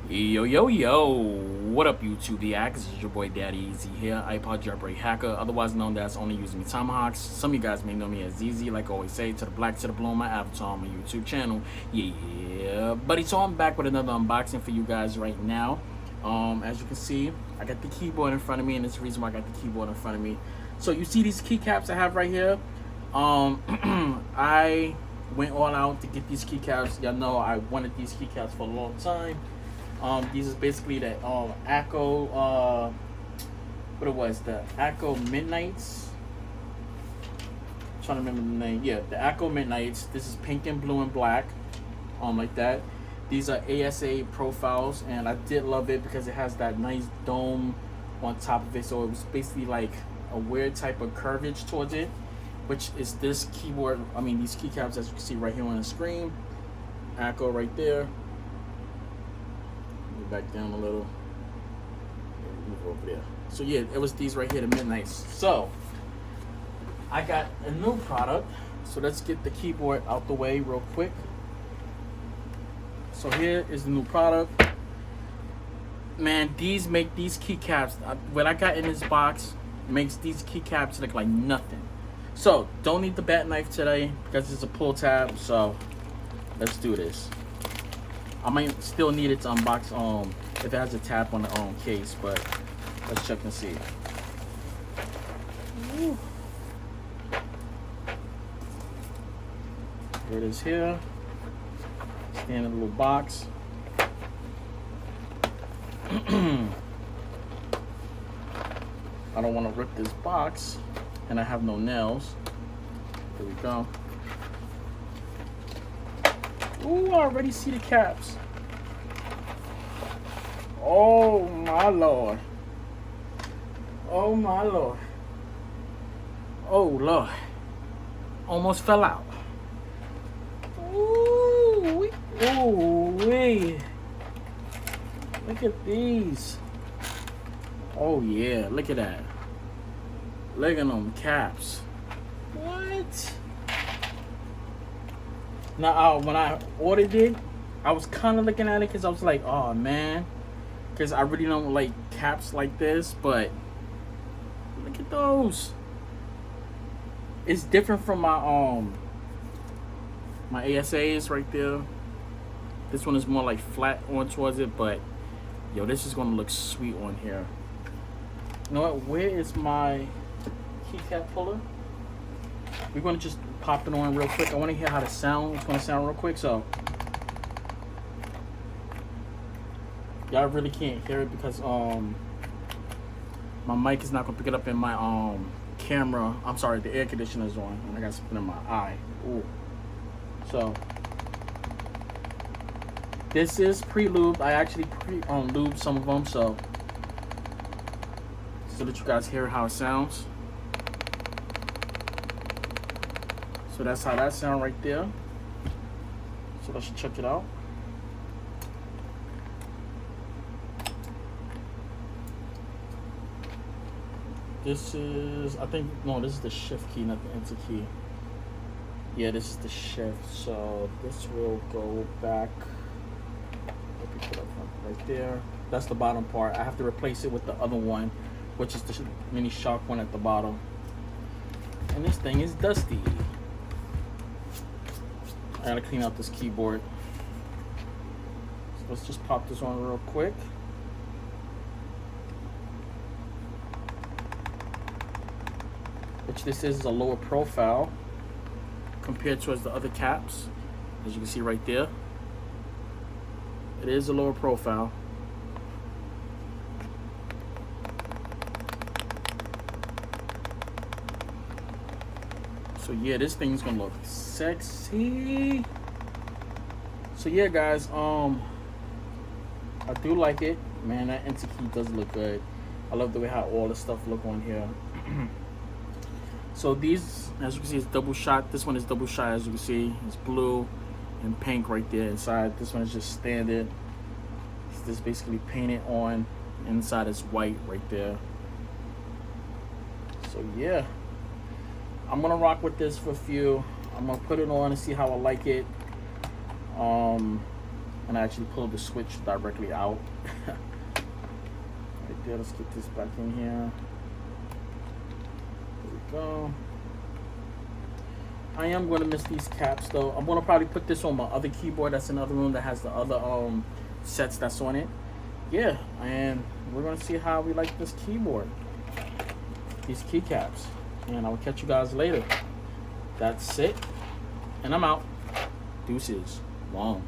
Yo, yo, yo. What up, YouTube? The This is your boy Daddy Easy here, iPod Jailbreak Hacker, otherwise known as Only Using Tomahawks. Some of you guys may know me as ZZ, like I always say, to the black, to the blue, my avatar on my YouTube channel. Yeah, buddy, so I'm back with another unboxing for you guys right now. As you can see, I got the keyboard in front of me, and that's the reason why I got the keyboard in front of me. So you see these keycaps I have right here? I went all out to get these keycaps. Y'all know I wanted these keycaps for a long time. These is basically the Acco, what it was, the Acco Midnights. I'm trying to remember the name. Yeah, the Acco Midnights. This is pink and blue and black, like that. These are ASA profiles, and I did love it because it has that nice dome on top of it. So it was basically like a weird type of curvage towards it, which is this keyboard. I mean, these keycaps, as you can see right here on the screen. Acco right there. Back down a little, move over there. So yeah, it was these right here, the Midnights. So I got a new product, so let's get the keyboard out the way real quick. So here is the new product. Man, these make these keycaps, what I got in this box makes these keycaps look like nothing. So don't need the bat knife today because it's a pull tab. So let's do this. I might still need it to unbox if it has a tap on the case, but let's check and see. Woo. Here it is here. Standard little box. I don't want to rip this box, and I have no nails. Here we go. Ooh, I already see the caps. Oh my lord. Oh my lord. Oh lord. Almost fell out. Ooh, ooh wee. Look at these. Oh yeah, look at that. Look at them caps. What? Now, when I ordered it, I was kind of looking at it because I was like, oh man, because I really don't like caps like this, but look at those. It's different from my ASAs right there. This one is more like flat on towards it, but yo, this is gonna look sweet on here. You know what? Where is my keycap puller? We're gonna just pop it on real quick. I want to hear how it's gonna sound real quick. So y'all really can't hear it because my mic is not gonna pick it up in my camera. I'm sorry, the air conditioner is on and I got something in my eye. Ooh. So this is pre-lubed. I actually lubed some of them so that you guys hear how it sounds. So that's how that sound right there. So let's check it out. This is, I think, no, this is the shift key, not the enter key. Yeah, this is the shift. So this will go back. Let me put up right there. That's the bottom part. I have to replace it with the other one, which is the mini shock one at the bottom. And this thing is dusty. I gotta clean out this keyboard. So let's just pop this on real quick. Which this is a lower profile compared to the other caps. As you can see right there. It is a lower profile. So yeah, this thing's gonna look sexy. So yeah, guys, I do like it. Man, that enter key does look good. I love the way how all the stuff look on here. So these, as you can see, is double shot. This one is double shot, as you can see. It's blue and pink right there inside. This one is just standard. It's just basically painted on. Inside is white right there. So yeah. I'm gonna rock with this for a few. I'm gonna put it on and see how I like it. And I actually pulled the switch directly out. Right there. Let's get this back in here. There we go. I am going to miss these caps though. I'm going to probably put this on my other keyboard that's in the other room that has the other sets that's on it. Yeah, and we're going to see how we like this keyboard. These keycaps. And I will catch you guys later. That's it. And I'm out. Deuces. Long.